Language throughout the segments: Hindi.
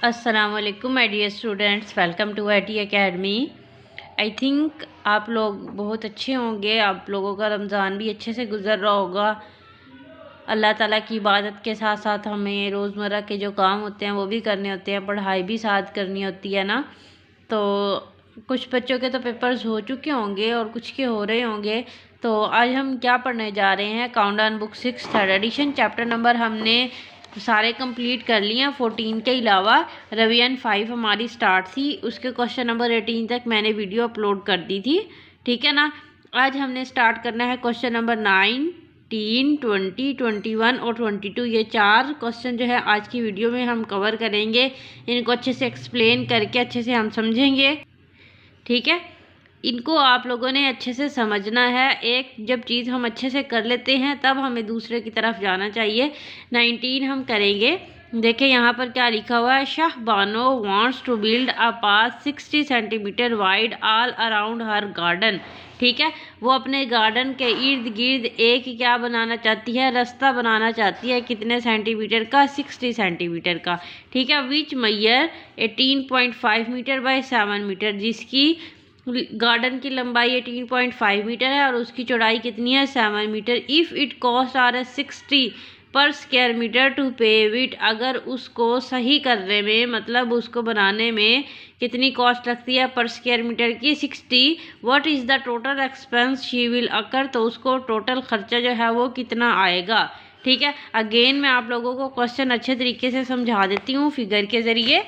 अस्सलामुअलैकुम my dear students, welcome to IT academy. I think आप लोग बहुत अच्छे होंगे। आप लोगों का रमज़ान भी अच्छे से गुज़र रहा होगा। अल्लाह ताला की इबादत के साथ साथ हमें रोज़मर्रा के जो काम होते हैं वो भी करने होते हैं, पढ़ाई भी साथ करनी होती है ना। तो कुछ बच्चों के तो पेपर्स हो चुके होंगे और कुछ के हो रहे होंगे। तो आज हम क्या पढ़ने जा रहे हैं, countdown book 6 third edition chapter number हमने सारे कंप्लीट कर लिए हैं। 14 के अलावा रिवीजन 5 हमारी स्टार्ट थी, उसके क्वेश्चन नंबर 18 तक मैंने वीडियो अपलोड कर दी थी, ठीक है ना। आज हमने स्टार्ट करना है क्वेश्चन नंबर 9, 19, 20, 21 और 22। ये 4 क्वेश्चन जो है आज की वीडियो में हम कवर करेंगे। इनको अच्छे से एक्सप्लेन करके अच्छे से हम समझेंगे, ठीक है। इनको आप लोगों ने अच्छे से समझना है। एक जब चीज़ हम अच्छे से कर लेते हैं तब हमें दूसरे की तरफ जाना चाहिए। 19 हम करेंगे। देखिए यहाँ पर क्या लिखा हुआ है, Shahbano wants to build a path 60 centimetre wide all around her garden, ठीक है। वो अपने गार्डन के इर्द गिर्द एक क्या बनाना चाहती है, रास्ता बनाना चाहती है। कितने सेंटीमीटर का, 60 सेंटीमीटर का, ठीक है। विच मैयर 18.5 मीटर बाय 7 मीटर, जिसकी गार्डन की लंबाई 18.5 मीटर है और उसकी चौड़ाई कितनी है, 7 metre. If it cost R 60 per square metre to pave it, अगर उसको सही करने में मतलब उसको बनाने में कितनी कॉस्ट लगती है पर स्क्वायर मीटर की, 60। What is the total expense she will occur, तो उसको टोटल खर्चा जो है वो कितना आएगा, ठीक है। अगेन मैं आप लोगों को क्वेश्चन अच्छे तरीके से समझा देती हूँ फिगर के ज़रिए,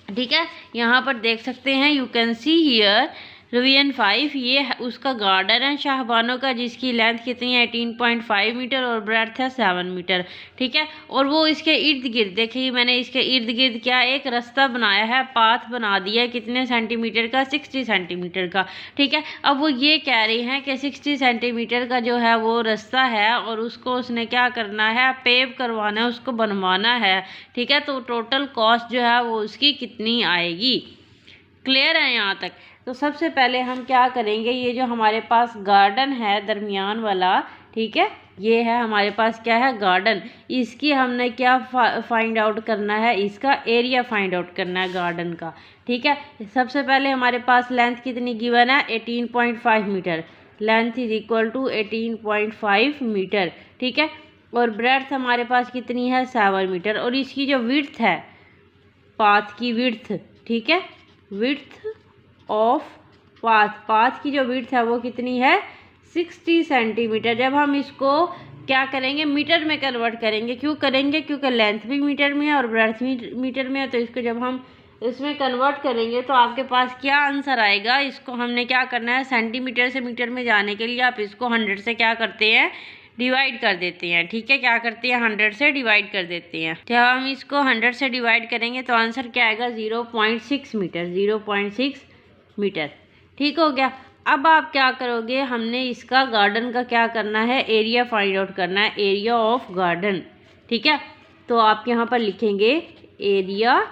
ठीक है। यहाँ पर देख सकते हैं, you can see here revision 5, ये उसका गार्डन है शाहबानो का, जिसकी लेंथ कितनी है 18.5 मीटर और ब्रेड्थ है 7 मीटर, ठीक है। और वो इसके इर्द गिर्द, देखिए मैंने इसके इर्द गिर्द क्या एक रास्ता बनाया है, पाथ बना दिया है, कितने सेंटीमीटर का, 60 सेंटीमीटर का, ठीक है। अब वो ये कह रही हैं कि 60 सेंटीमीटर का जो है वो रास्ता है और उसको उसने क्या करना है, पेव करवाना है, उसको बनवाना है, ठीक है। तो टोटल कॉस्ट जो है वो उसकी कितनी आएगी, क्लियर है यहाँ तक। तो सबसे पहले हम क्या करेंगे, ये जो हमारे पास गार्डन है दरमियान वाला, ठीक है, ये है हमारे पास क्या है, गार्डन। इसकी हमने क्या फाइंड आउट करना है, इसका एरिया फाइंड आउट करना है गार्डन का, ठीक है। सबसे पहले हमारे पास लेंथ कितनी गिवन है, 18.5 metre. Length is equal to 18.5 metre, ठीक है। और ब्रेड्थ हमारे पास कितनी है, 7 मीटर। और इसकी जो विड्थ है, पाथ की विड्थ, ठीक है, विड्थ ऑफ पाथ की जो विड्थ है वो कितनी है, 60 सेंटीमीटर। जब हम इसको क्या करेंगे, मीटर में कन्वर्ट करेंगे। क्यों करेंगे, क्योंकि लेंथ भी मीटर में है और ब्रेड्थ भी मीटर में है। तो इसको जब हम इसमें कन्वर्ट करेंगे तो आपके पास क्या आंसर आएगा, इसको हमने क्या करना है, सेंटीमीटर से मीटर में जाने के लिए आप इसको 100 से क्या करते हैं, डिवाइड कर देते हैं, ठीक है। क्या करते हैं, 100 से डिवाइड कर देते हैं। जब हम इसको 100 से डिवाइड करेंगे तो आंसर क्या आएगा, 0.6 मीटर, 0.6 मीटर, ठीक हो गया। अब आप क्या करोगे, हमने इसका गार्डन का क्या करना है, एरिया फाइंड आउट करना है, एरिया ऑफ गार्डन, ठीक है। तो आप यहाँ पर लिखेंगे area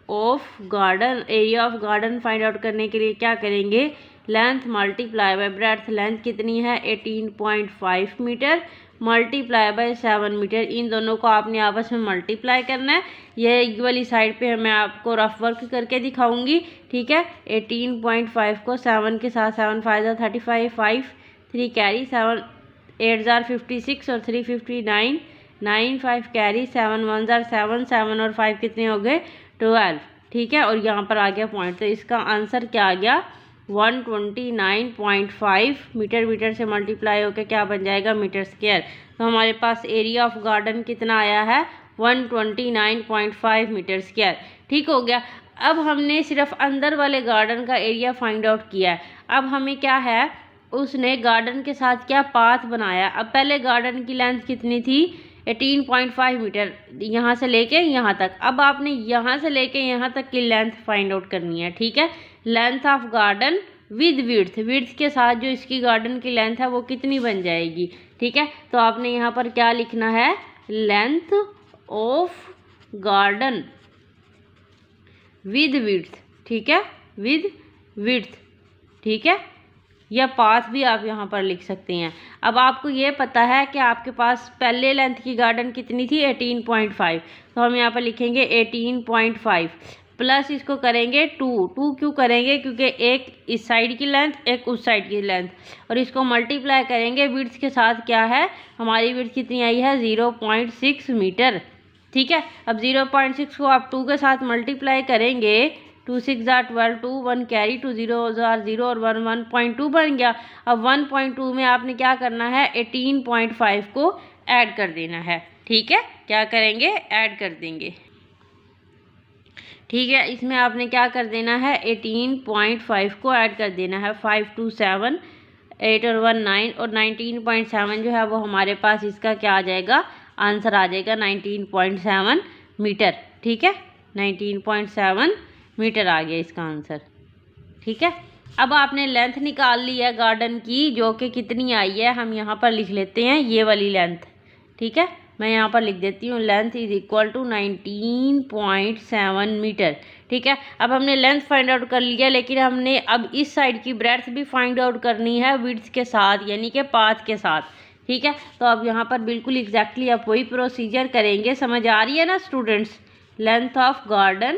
of garden. Area of garden find out करने के लिए क्या करेंगे, length multiply by breadth. Length कितनी है, 18.5 मीटर मल्टीप्लाई बाय 7 मीटर। इन दोनों को आपने आपस में मल्टीप्लाई करना है। ये वाली साइड पे मैं आपको रफ वर्क करके दिखाऊंगी, ठीक है। 18.5 को 7 के साथ, 7 5 35, 5 3 कैरी, 7 8 56 और 3 59, 9 5 कैरी, 7 1 7, 7 और 5 कितने हो गए, 12, ठीक है। और यहाँ पर आ गया पॉइंट, तो इसका आंसर क्या आ गया, 129.5 मीटर। मीटर से मल्टीप्लाई होकर क्या बन जाएगा, मीटर स्क्वायर। तो हमारे पास एरिया ऑफ गार्डन कितना आया है, 129.5 मीटर स्क्वायर, ठीक हो गया। अब हमने सिर्फ अंदर वाले गार्डन का एरिया फाइंड आउट किया है। अब हमें क्या है, उसने गार्डन के साथ क्या पाथ बनाया। अब पहले गार्डन की लेंथ कितनी थी, 18.5 मीटर, यहाँ से लेके यहाँ तक। अब आपने यहाँ से लेके यहाँ तक की लेंथ फाइंड आउट करनी है, ठीक है। Length of garden with width, width के साथ जो इसकी गार्डन की लेंथ है वो कितनी बन जाएगी, ठीक है। तो आपने यहाँ पर क्या लिखना है, length of garden with width, ठीक है, विद विड्थ, ठीक है। या पाथ भी आप यहाँ पर लिख सकते हैं। अब आपको ये पता है कि आपके पास पहले लेंथ की गार्डन कितनी थी 18.5, तो हम यहाँ पर लिखेंगे 18.5 प्लस इसको करेंगे 2 क्यों करेंगे, क्योंकि एक इस साइड की लेंथ एक उस साइड की लेंथ, और इसको मल्टीप्लाई करेंगे विड्थ के साथ। क्या है हमारी विड्थ कितनी आई है 0.6 मीटर। ठीक है, अब 0.6 को आप 2 के साथ मल्टीप्लाई करेंगे, 2 6 12, 2 1 कैरी, 2 0 0 और 1 1.2 बन गया। अब 1.2 में आपने क्या करना है 18.5 को ऐड कर देना है। ठीक है, क्या करेंगे ऐड कर देंगे। ठीक है, इसमें आपने क्या कर देना है 18.5 को ऐड कर देना है। 5 2 7 8 और 1 9 और 19.7 जो है वो हमारे पास इसका क्या आ जाएगा, आंसर आ जाएगा 19.7 मीटर। ठीक है, 19.7 मीटर आ गया इसका आंसर। ठीक है, अब आपने लेंथ निकाल ली है गार्डन की, जो कि कितनी आई है, हम यहाँ पर लिख लेते हैं ये वाली लेंथ। ठीक है, मैं यहाँ पर लिख देती हूँ length is equal to 19.7 metre. ठीक है, अब हमने लेंथ फाइंड आउट कर लिया, लेकिन हमने अब इस साइड की ब्रेड्थ भी फाइंड आउट करनी है विड्थ के साथ, यानी कि पाथ के साथ। ठीक है, तो अब यहाँ पर बिल्कुल एग्जैक्टली आप वही प्रोसीजर करेंगे। समझ आ रही है ना students, length of garden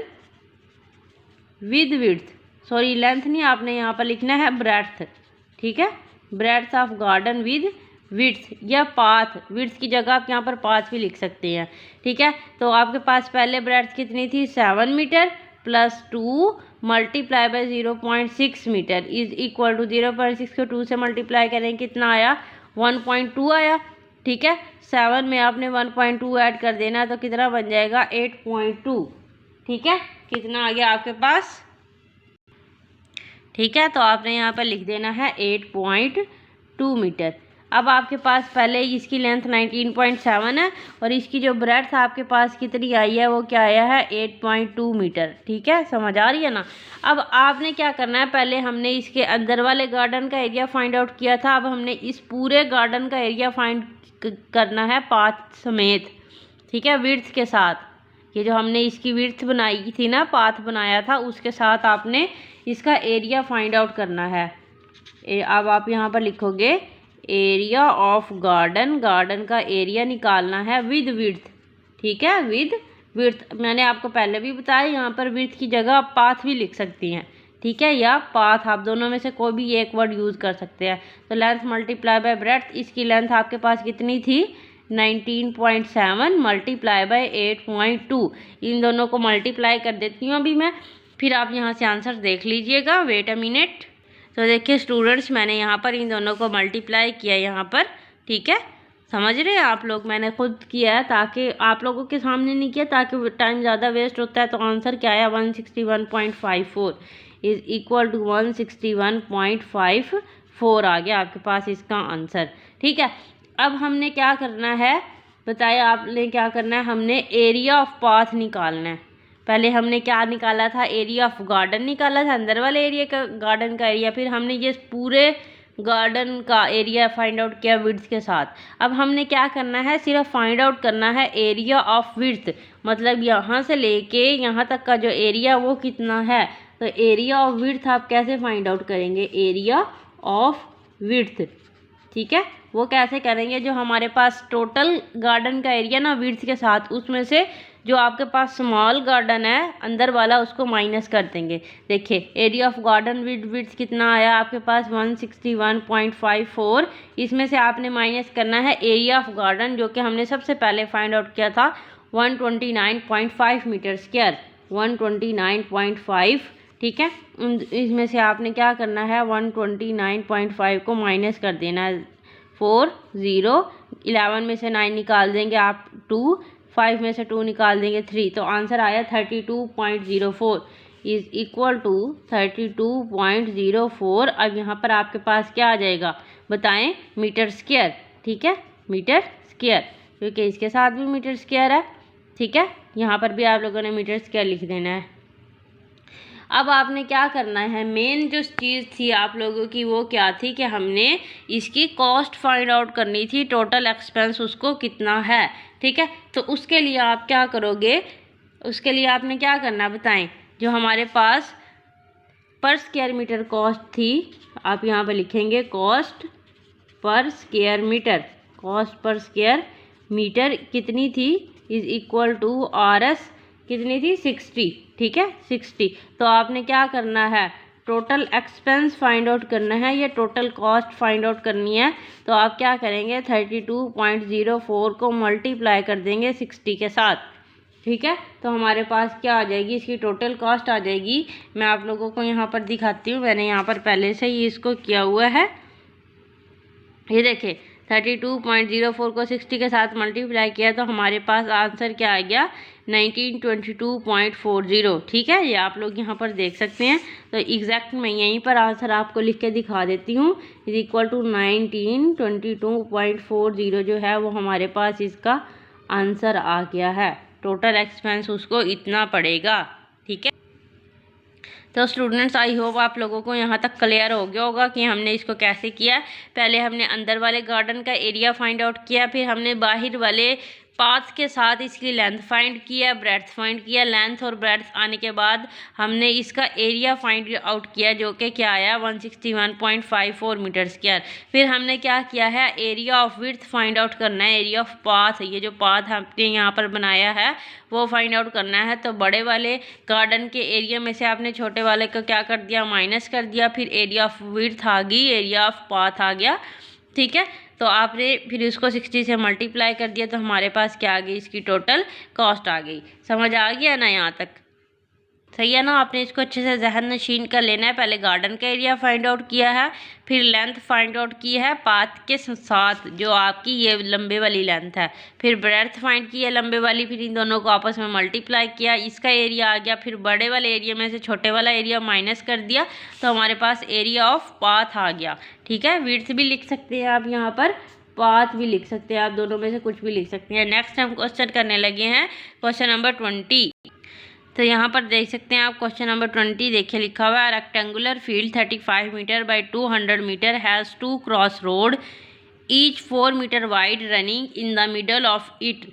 with width, sorry length नहीं, आपने यहाँ पर लिखना है ब्रेड्थ। ठीक है, breadth of garden with width या पाथ, विड्थ की जगह आप यहाँ पर पाथ भी लिख सकते हैं। ठीक है, तो आपके पास पहले ब्रेड्थ कितनी थी 7 metre plus 2 multiply by 0.6 metre is equal to 0.6 को 2 से मल्टीप्लाई करें कितना आया 1.2 आया। ठीक है, 7 में आपने 1.2 ऐड कर देना तो कितना बन जाएगा 8.2। ठीक है, कितना आ गया आपके पास। ठीक है, तो आपने यहाँ पर लिख देना है 8.2 मीटर। अब आपके पास पहले इसकी लेंथ 19.7 है और इसकी जो ब्रेड्थ आपके पास कितनी आई है वो क्या आया है 8.2 मीटर। ठीक है, समझ आ रही है ना। अब आपने क्या करना है, पहले हमने इसके अंदर वाले गार्डन का एरिया फाइंड आउट किया था, अब हमने इस पूरे गार्डन का एरिया फाइंड करना है पाथ समेत। ठीक है, विड्थ के साथ, ये जो हमने इसकी विड्थ बनाई थी ना, पाथ बनाया था, उसके साथ आपने इसका एरिया फाइंड आउट करना है। अब आप यहाँ पर लिखोगे एरिया ऑफ गार्डन, गार्डन का एरिया निकालना है विद विड्थ। ठीक है, विद विड्थ मैंने आपको पहले भी बताया, यहाँ पर विड्थ की जगह आप पाथ भी लिख सकती हैं। ठीक है, या पाथ, आप दोनों में से कोई भी एक वर्ड यूज़ कर सकते हैं। तो लेंथ मल्टीप्लाई बाय ब्रेड्थ, इसकी लेंथ आपके पास कितनी थी 19.7 मल्टीप्लाई बाय 8.2, इन दोनों को मल्टीप्लाई कर देती हूँ अभी मैं, फिर आप यहाँ से आंसर देख लीजिएगा। Wait a minute. तो देखिए स्टूडेंट्स, मैंने यहाँ पर इन दोनों को मल्टीप्लाई किया यहाँ पर। ठीक है, समझ रहे हैं आप लोग, मैंने खुद किया है ताकि आप लोगों के सामने नहीं किया, ताकि टाइम ज़्यादा वेस्ट होता है। तो आंसर क्या आया 161.54 इज इक्वल टू 161.54 आ गया आपके पास इसका आंसर। ठीक है, अब हमने क्या करना है बताया आपने, क्या करना है, हमने एरिया ऑफ पाथ निकालना है। पहले हमने क्या निकाला था एरिया ऑफ गार्डन निकाला था, अंदर वाले एरिया का गार्डन का एरिया, फिर हमने ये पूरे गार्डन का एरिया फाइंड आउट किया विड्थ के साथ। अब हमने क्या करना है, सिर्फ फाइंड आउट करना है एरिया ऑफ विड्थ, मतलब यहाँ से लेके यहाँ तक का जो एरिया वो कितना है। तो एरिया ऑफ विड्थ आप कैसे फाइंड आउट करेंगे, एरिया ऑफ विड्थ। ठीक है, वो कैसे करेंगे, जो हमारे पास टोटल गार्डन का एरिया ना विड्थ के साथ, उसमें से जो आपके पास स्मॉल गार्डन है अंदर वाला उसको माइनस कर देंगे। देखिए area of garden with width कितना आया आपके पास 161.54, इसमें से आपने माइनस करना है एरिया ऑफ गार्डन जो कि हमने सबसे पहले फाइंड आउट किया था 129.5 मीटर स्क्वायर, 129.5। ठीक है, इसमें से आपने क्या करना है 129.5 को माइनस कर देना है 4 0, 11 में से 9 निकाल देंगे आप 2, 5 में से 2 निकाल देंगे 3, तो आंसर आया 32.04 इज इक्वल टू 32.04। अब यहाँ पर आपके पास क्या आ जाएगा बताएं, मीटर स्क्वायर। ठीक है, मीटर स्क्वायर, क्योंकि इसके साथ भी मीटर स्क्वायर है। ठीक है, यहाँ पर भी आप लोगों ने मीटर स्क्वायर लिख देना है। अब आपने क्या करना है, मेन जो चीज़ थी आप लोगों की वो क्या थी कि हमने इसकी कॉस्ट फाइंड आउट करनी थी, टोटल एक्सपेंस उसको कितना है। ठीक है, तो उसके लिए आप क्या करोगे, उसके लिए आपने क्या करना बताएं, जो हमारे पास पर स्क्वायर मीटर कॉस्ट थी, आप यहाँ पर लिखेंगे cost per square metre, cost per square metre कितनी थी, इज इक्वल टू RS कितनी थी 60, ठीक है 60। तो आपने क्या करना है, टोटल एक्सपेंस फाइंड आउट करना है, या टोटल कॉस्ट फाइंड आउट करनी है। तो आप क्या करेंगे 32.04 को मल्टीप्लाई कर देंगे 60 के साथ, ठीक है। तो हमारे पास क्या आ जाएगी, इसकी टोटल कॉस्ट आ जाएगी। मैं आप लोगों को यहाँ पर दिखाती हूँ, मैंने यहाँ पर पहले से ही इसको किया हुआ है। ये देखिए 32.04 को 60 के साथ मल्टीप्लाई किया तो हमारे पास आंसर क्या आ गया 1922.40, ठीक है। ये आप लोग यहाँ पर देख सकते हैं। तो एग्जैक्ट मैं यहीं पर आंसर आपको लिख के दिखा देती हूँ, इज इक्वल टू 1922.40 जो है वो हमारे पास इसका आंसर आ गया है। टोटल एक्सपेंस उसको इतना पड़ेगा, ठीक है। तो स्टूडेंट्स आई होप आप लोगों को यहाँ तक क्लियर हो गया होगा कि हमने इसको कैसे किया। पहले हमने अंदर वाले गार्डन का एरिया फाइंड आउट किया, फिर हमने बाहर वाले पाथ के साथ इसकी लेंथ फाइंड किया, ब्रेड्थ फाइंड किया। लेंथ और ब्रेड्थ आने के बाद हमने इसका एरिया फाइंड आउट किया जो कि क्या आया 161.54 मीटर स्क्वायर। फिर हमने क्या किया है, area of width find out करना है, एरिया ऑफ पाथ, ये जो पाथ हमने यहाँ पर बनाया है वो फाइंड आउट करना है। तो बड़े वाले गार्डन के एरिया में से आपने छोटे वाले को क्या कर दिया, माइनस कर दिया। फिर एरिया ऑफ विड्थ आ गई, एरिया ऑफ पाथ आ गया, ठीक है। तो आपने फिर इसको 60 से मल्टीप्लाई कर दिया तो हमारे पास क्या आ गई, इसकी टोटल कॉस्ट आ गई। समझ आ गया ना यहाँ तक, सही है ना। आपने इसको अच्छे से जहन नशीन कर लेना है। पहले गार्डन का एरिया फाइंड आउट किया है, फिर लेंथ फाइंड आउट की है पाथ के साथ जो आपकी ये लंबे वाली लेंथ है, फिर ब्रेड्थ फाइंड की है लंबे वाली, फिर इन दोनों को आपस में मल्टीप्लाई किया, इसका एरिया आ गया। फिर बड़े वाले एरिया में से छोटे वाला एरिया माइनस कर दिया तो हमारे पास एरिया ऑफ पाथ आ गया, ठीक है। विड्थ भी लिख सकते हैं आप यहाँ पर, पाथ भी लिख सकते हैं आप, दोनों में से कुछ भी लिख सकते हैं। नेक्स्ट हम क्वेश्चन करने लगे हैं क्वेश्चन नंबर 20। तो यहाँ पर देख सकते हैं आप क्वेश्चन नंबर 20 देखिए लिखा हुआ है, rectangular field 35 metre by 200 metre has 2 cross road each 4 metre wide running in the middle of it,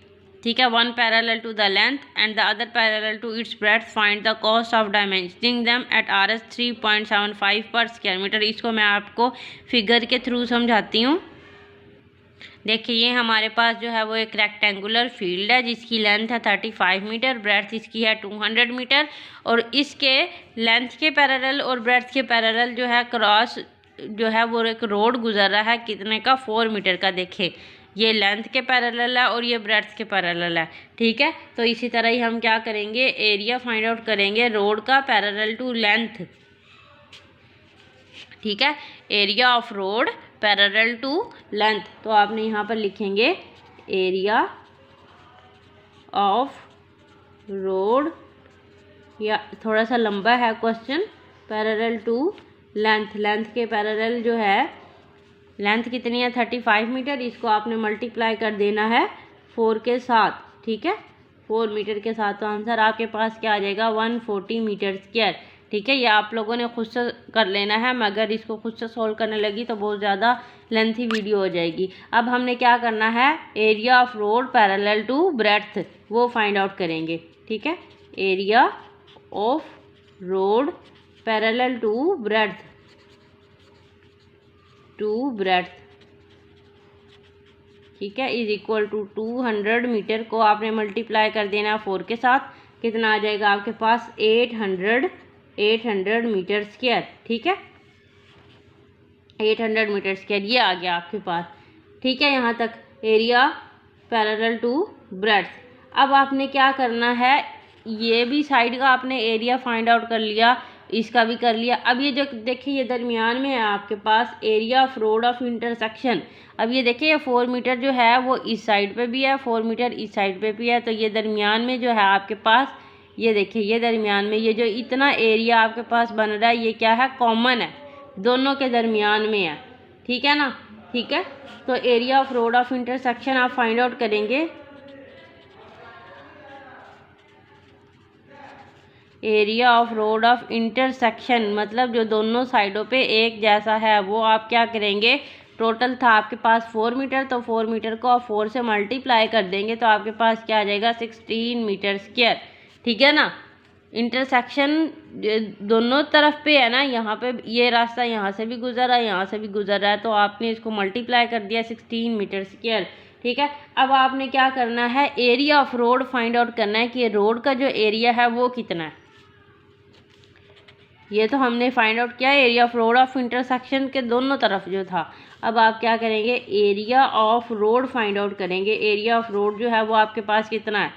ठीक है। One parallel to the length and the other parallel to its breadth, find the cost of dimensioning them at RS 3.75 पर स्क्वायर मीटर। इसको मैं आपको फिगर के थ्रू समझाती हूँ। देखिए ये हमारे पास जो है वो एक रेक्टेंगुलर फील्ड है जिसकी लेंथ है 35 मीटर, ब्रेड्थ इसकी है 200 मीटर, और इसके लेंथ के पैरेलल और ब्रेड्थ के पैरेलल जो है क्रॉस जो है वो एक रोड गुजर रहा है, कितने का 4 मीटर का। देखे ये लेंथ के पैरेलल है और ये ब्रेड्थ के पैरेलल है, ठीक है। तो इसी तरह ही हम क्या करेंगे, एरिया फाइंड आउट करेंगे रोड का पैरेलल टू लेंथ, ठीक है। Area of road parallel to length, तो आपने यहाँ पर लिखेंगे एरिया ऑफ रोड, या थोड़ा सा लंबा है question, parallel to length, length के पैरेलल जो है, लेंथ कितनी है 35 मीटर, इसको आपने मल्टीप्लाई कर देना है 4 के साथ, ठीक है 4 मीटर के साथ। तो आंसर आपके पास क्या आ जाएगा 140 मीटर स्क्वायर, ठीक है। ये आप लोगों ने खुद से कर लेना है, मगर इसको खुद से सॉल्व करने लगी तो बहुत ज़्यादा लेंथी वीडियो हो जाएगी। अब हमने क्या करना है, area of road parallel to breadth वो फाइंड आउट करेंगे, ठीक है। Area of road parallel to breadth, ठीक है, इज इक्वल टू 200 मीटर को आपने मल्टीप्लाई कर देना 4 के साथ, कितना आ जाएगा आपके पास 800 मीटर स्क्वायर, ठीक है 800 मीटर स्क्वायर ये आ गया आपके पास, ठीक है। यहाँ तक एरिया पैरेलल टू ब्रेड्थ। अब आपने क्या करना है, ये भी साइड का आपने एरिया फाइंड आउट कर लिया, इसका भी कर लिया। अब ये जो देखिए ये दरमियान में है आपके पास area of road of intersection. अब ये देखिए ये 4 मीटर जो है वो इस साइड पे भी है, 4 मीटर इस साइड पे भी है, तो ये दरमियान में जो है आपके पास ये देखिए ये दरमियान में ये जो इतना एरिया आपके पास बन रहा है ये क्या है, कॉमन है, दोनों के दरमियान में है, ठीक है ना, ठीक है। तो area of road of intersection आप फाइंड आउट करेंगे, area of road of intersection मतलब जो दोनों साइडों पे एक जैसा है वो आप क्या करेंगे, टोटल था आपके पास 4 मीटर, तो 4 मीटर को आप 4 से मल्टीप्लाई कर देंगे तो आपके पास क्या आ जाएगा 16 मीटर स्क्वायर, ठीक है ना। इंटरसेक्शन दोनों तरफ पे है ना, यहाँ पे ये रास्ता यहाँ से भी गुजर रहा है, यहाँ से भी गुजर रहा है, तो आपने इसको मल्टीप्लाई कर दिया 16 मीटर स्क्वायर। ठीक है, अब आपने क्या करना है, area of road find out करना है कि ये रोड का जो एरिया है वो कितना है। ये तो हमने फाइंड आउट किया area of road of intersection के दोनों तरफ जो था। अब आप क्या करेंगे, area of road find out करेंगे। एरिया ऑफ रोड जो है वो आपके पास कितना है,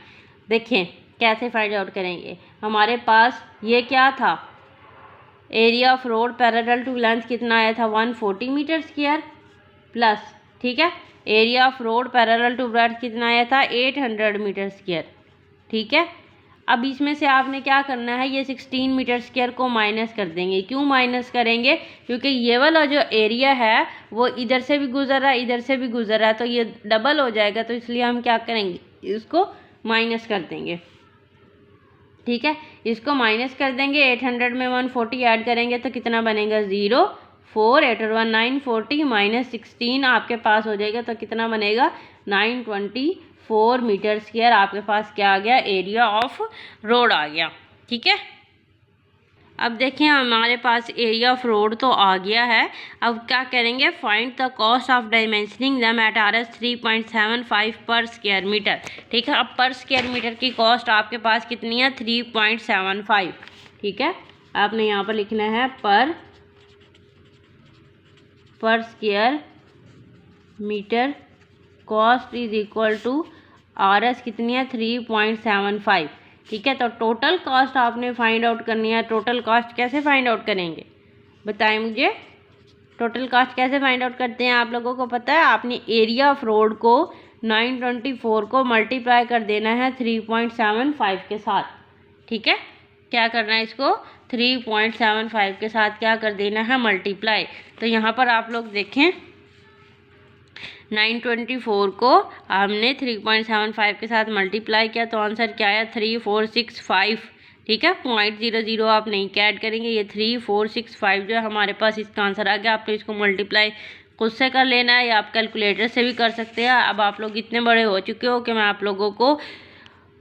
देखें कैसे फाइंड आउट करेंगे। हमारे पास ये क्या था, area of road parallel to length कितना आया था 140 मीटर स्क्वायर प्लस, ठीक है, area of road parallel to breadth कितना आया था 800 मीटर स्क्वायर। ठीक है, अब इसमें से आपने क्या करना है, ये 16 मीटर स्क्वायर को माइनस कर देंगे। क्यों माइनस करेंगे, क्योंकि ये वाला जो एरिया है वो इधर से भी गुजर रहा है, इधर से भी गुजर रहा है, तो ये डबल हो जाएगा, तो इसलिए हम क्या करेंगे, इसको माइनस कर देंगे। ठीक है, इसको माइनस कर देंगे, 800 में 140 ऐड करेंगे तो कितना बनेगा 0, 4, 8 और 1 9, 40 माइनस 16 आपके पास हो जाएगा, तो कितना बनेगा 924 मीटर स्क्वायर आपके पास क्या आ गया, एरिया ऑफ रोड आ गया। ठीक है, अब देखें हमारे पास एरिया ऑफ रोड तो आ गया है। अब क्या करेंगे, find the cost of dimensioning them at RS 3.75 पर स्क्वायर मीटर। ठीक है, अब पर स्क्वायर मीटर की कॉस्ट आपके पास कितनी है 3.75। ठीक है, आपने यहाँ पर लिखना है per square metre cost is equal to RS कितनी है 3.75। ठीक है, तो टोटल कॉस्ट आपने फाइंड आउट करनी है। टोटल कॉस्ट कैसे फाइंड आउट करेंगे, बताएं मुझे, टोटल कॉस्ट कैसे फाइंड आउट करते हैं, आप लोगों को पता है। आपने एरिया ऑफ रोड को 924 को मल्टीप्लाई कर देना है 3.75 के साथ। ठीक है, क्या करना है, इसको 3.75 के साथ क्या कर देना है, मल्टीप्लाई। तो यहाँ पर आप लोग देखें 924 को हमने 3.75 के साथ मल्टीप्लाई किया तो आंसर क्या आया 3465। ठीक है, 0.00 आप नहीं ऐड करेंगे, ये 3465 जो है हमारे पास इसका आंसर आ गया। आपने इसको मल्टीप्लाई खुद से कर लेना है या आप कैलकुलेटर से भी कर सकते हैं। अब आप लोग इतने बड़े हो चुके हो कि मैं आप लोगों को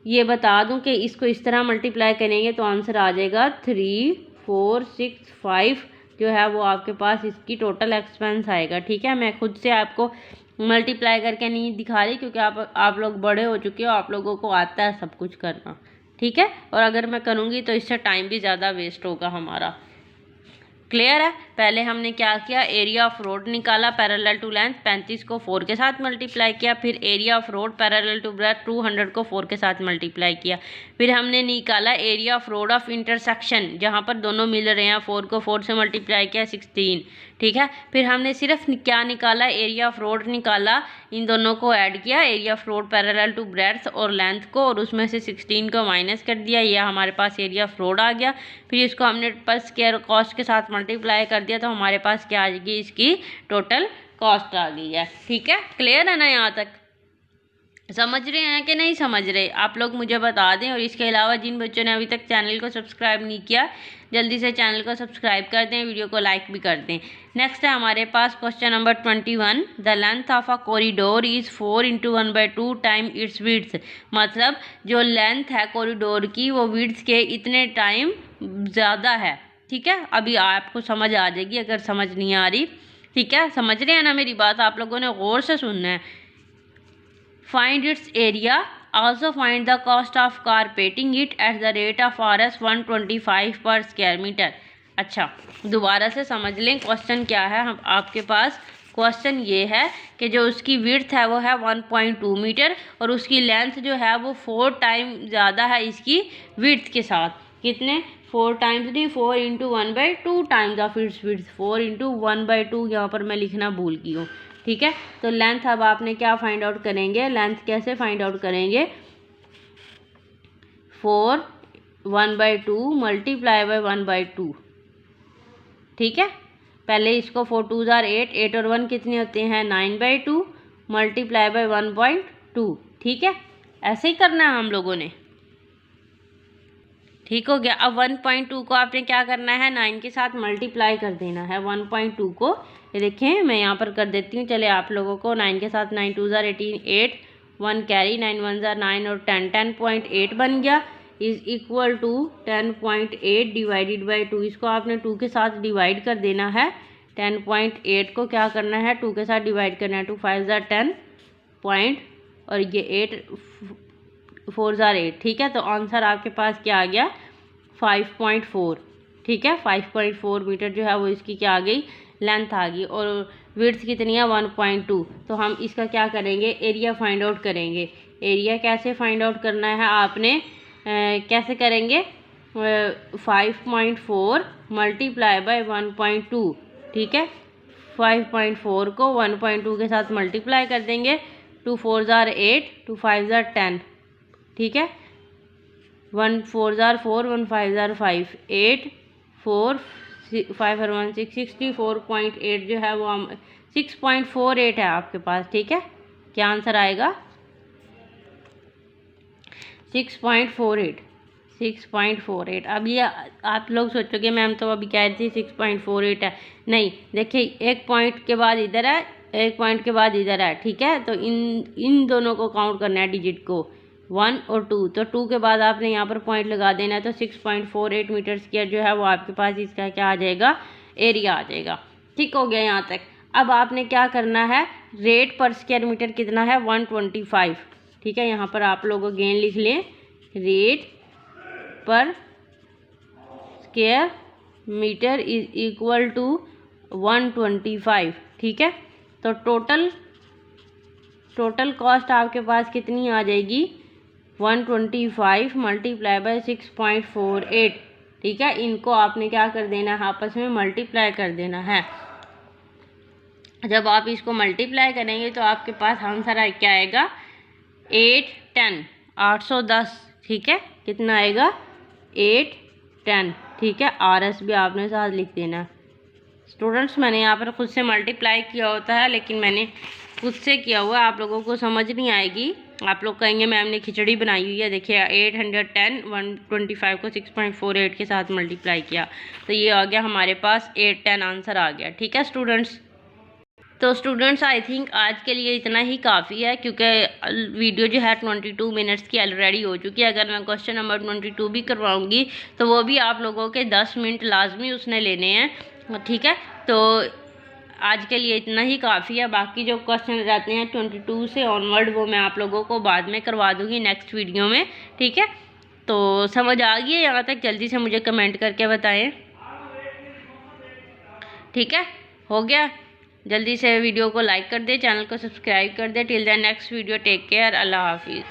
ये बता दूं कि इसको इस तरह मल्टीप्लाई करेंगे तो आंसर आ जाएगा 3465 जो है वो आपके पास इसकी टोटल एक्सपेंस आएगा। ठीक है, मैं खुद से आपको मल्टीप्लाई करके नहीं दिखा रही क्योंकि आप लोग बड़े हो चुके हो, आप लोगों को आता है सब कुछ करना। ठीक है, और अगर मैं करूँगी तो इससे टाइम भी ज़्यादा वेस्ट होगा हमारा। क्लियर है, पहले हमने क्या किया, एरिया ऑफ रोड निकाला पैरेलल टू लेंथ 35 को 4 के साथ मल्टीप्लाई किया, फिर area of road parallel to breadth 200 को 4 के साथ मल्टीप्लाई किया, फिर हमने निकाला area of road of intersection जहाँ पर दोनों मिल रहे हैं, 4 को 4 से मल्टीप्लाई किया 16। ठीक है, फिर हमने सिर्फ क्या निकाला, एरिया ऑफ रोड निकाला, इन दोनों को ऐड किया, area of road parallel to breadth और लेंथ को, और उसमें से 16 को माइनस कर दिया, यह हमारे पास एरिया ऑफ रोड आ गया। फिर इसको हमने पर स्क्वायर कॉस्ट के साथ मल्टीप्लाई कर दिया तो हमारे पास क्या आ जाएगी, इसकी टोटल कॉस्ट आ गई है। ठीक है, क्लियर है ना, यहाँ तक समझ रहे हैं कि नहीं समझ रहे, आप लोग मुझे बता दें। और इसके अलावा जिन बच्चों ने अभी तक चैनल को सब्सक्राइब नहीं किया, जल्दी से चैनल को सब्सक्राइब कर दें, वीडियो को लाइक भी कर दें। नेक्स्ट है हमारे पास question number 21, the length of a corridor is 4 × 1/2 time it's width. मतलब जो लेंथ है कॉरिडोर की वो विड्थ के इतने टाइम ज़्यादा है। ठीक है, अभी आपको समझ आ जाएगी अगर समझ नहीं आ रही। ठीक है, समझ रहे हैं ना मेरी बात, आप लोगों ने गौर से सुनना है। Find its area, also find the cost of carpeting it at the rate of RS 125 पर स्क्वायर मीटर। अच्छा, दोबारा से समझ लें क्वेश्चन क्या है। हम आपके पास क्वेश्चन ये है कि जो उसकी विड्थ है वो है 1.2 मीटर और उसकी लेंथ जो है वो 4 टाइम ज़्यादा है इसकी विड्थ के साथ। कितने, 4 टाइम्स नहीं, 4 × 1/2 टाइम्स ऑफ इट्स विड्थ, 4 × 1/2 यहाँ पर मैं लिखना भूल गई हूँ। ठीक है, तो लेंथ अब आपने क्या फाइंड आउट करेंगे, लेंथ कैसे फाइंड आउट करेंगे, 4 1/2 मल्टीप्लाई बाय 1/2। ठीक है, पहले इसको 4 2 जार 8, 8 और 1 कितने होते हैं 9/2 मल्टीप्लाई बाय 1.2। ठीक है, ऐसे ही करना है हम लोगों ने। ठीक हो गया, अब 1.2 को आपने क्या करना है 9 के साथ मल्टीप्लाई कर देना है। 1.2 को ये देखें मैं यहाँ पर कर देती हूँ, चले आप लोगों को 9 के साथ 9 2 जार 18, 8 1 कैरी, 9 1 जार 9 और 10 10.8 बन गया। Is equal to 10.8 divided by 2। इसको आपने 2 के साथ डिवाइड कर देना है। 10.8 को क्या करना है, 2 के साथ डिवाइड करना है। 2 5 ज़ा 10 पॉइंट और ये 8 4 ज़ा 8। ठीक है, तो आंसर आपके पास क्या आ गया, 5.4। ठीक है, 5.4 मीटर जो है वो इसकी क्या आ गई, लेंथ आ गई। और विड्थ कितनी है, 1.2। तो हम इसका क्या करेंगे, एरिया फाइंड आउट करेंगे। एरिया कैसे फाइंड आउट करना है आपने, कैसे करेंगे, 5.4 मल्टीप्लाई बाय 1.2। ठीक है, 5.4 को 1.2 के साथ मल्टीप्लाई कर देंगे। 2 4 ज़ा 8, 2 5 ज़ा 10। ठीक है, 1 4 ज़ा 4, 1 5 ज़ा 5, 8 4 5 और 1 6, 64.8 जो है वो 6.48 है आपके पास। ठीक है, क्या आंसर आएगा, 6.48। 6.48। अब ये आप लोग सोचोगे मैम तो अभी कह रही थी 6.48 है। नहीं, देखिए एक पॉइंट के बाद इधर है, एक पॉइंट के बाद इधर है। ठीक है, तो इन दोनों को काउंट करना है, डिजिट को, 1 और 2। तो 2 के बाद आपने यहाँ पर पॉइंट लगा देना है। तो 6.48 मीटर स्क्वायर जो है वो आपके पास इसका क्या आ जाएगा, एरिया आ जाएगा। ठीक हो गया यहाँ तक। अब आपने क्या करना है, रेट पर स्क्वायर मीटर कितना है, 125। ठीक है, यहाँ पर आप लोग अगेन लिख लें, rate per square metre is equal to 125। ठीक है, तो टोटल कॉस्ट आपके पास कितनी आ जाएगी, 125 मल्टीप्लाई बाय 6.48। ठीक है, इनको आपने क्या कर देना है, आपस में मल्टीप्लाई कर देना है। जब आप इसको मल्टीप्लाई करेंगे तो आपके पास आंसर क्या आएगा, 810। ठीक है, कितना आएगा, 810। ठीक है, RS भी आपने साथ लिख देना। स्टूडेंट्स, मैंने यहाँ पर खुद से मल्टीप्लाई किया होता है, लेकिन मैंने खुद से किया हुआ, आप लोगों को समझ नहीं आएगी। आप लोग कहेंगे मैम ने खिचड़ी बनाई हुई है। देखिए 810 125 को 6.48 के साथ मल्टीप्लाई किया, तो ये आ गया हमारे पास 810 आंसर आ गया। ठीक है स्टूडेंट्स, तो स्टूडेंट्स आई थिंक आज के लिए इतना ही काफ़ी है, क्योंकि वीडियो जो है 22 मिनट्स की ऑलरेडी हो चुकी है। अगर मैं क्वेश्चन नंबर 22 भी करवाऊंगी तो वो भी आप लोगों के 10 मिनट लाजमी उसने लेने हैं। ठीक है, तो आज के लिए इतना ही काफ़ी है। बाकी जो क्वेश्चन रहते हैं 22 से ऑनवर्ड वो मैं आप लोगों को बाद में करवा दूँगी नेक्स्ट वीडियो में। ठीक है, तो समझ आ गई है यहाँ तक, जल्दी से मुझे कमेंट करके बताएं। ठीक है, हो गया, जल्दी से वीडियो को लाइक कर दे, चैनल को सब्सक्राइब कर दे। Till the next video, take care, Allah हाफिज़।